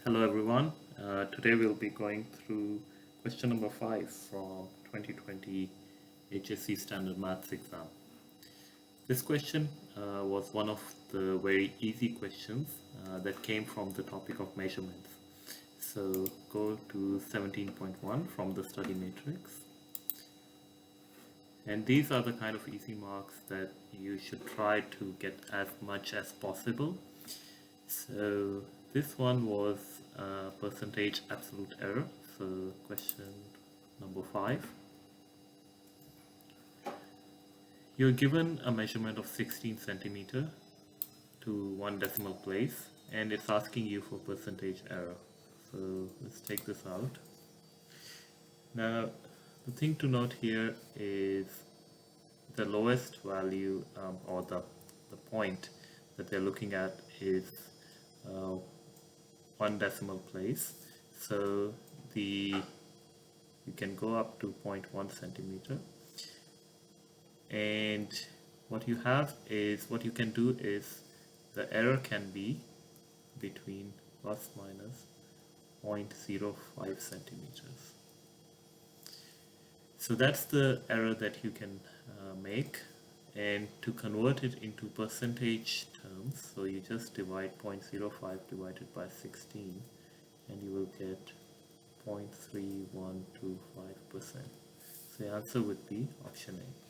Hello everyone. Today we'll be going through question number 5 from 2020 HSC Standard Maths exam. This question was one of the very easy questions that came from the topic of measurements. So go to 17.1 from the study matrix. And these are the kind of easy marks that you should try to get as much as possible. So this one was percentage absolute error. So question number 5. You're given a measurement of 16 centimeter to 1 decimal place, and it's asking you for percentage error. So let's take this out. Now the thing to note here is the lowest value or the point that they're looking at is 1 decimal place. So you can go up to 0.1 centimeter, and what you can do is the error can be between plus minus 0.05 centimeters. So that's the error that you can make, and to convert it into percentage terms, so you just divide 0.05 divided by 16 and you will get 0.3125%. So the answer would be option A.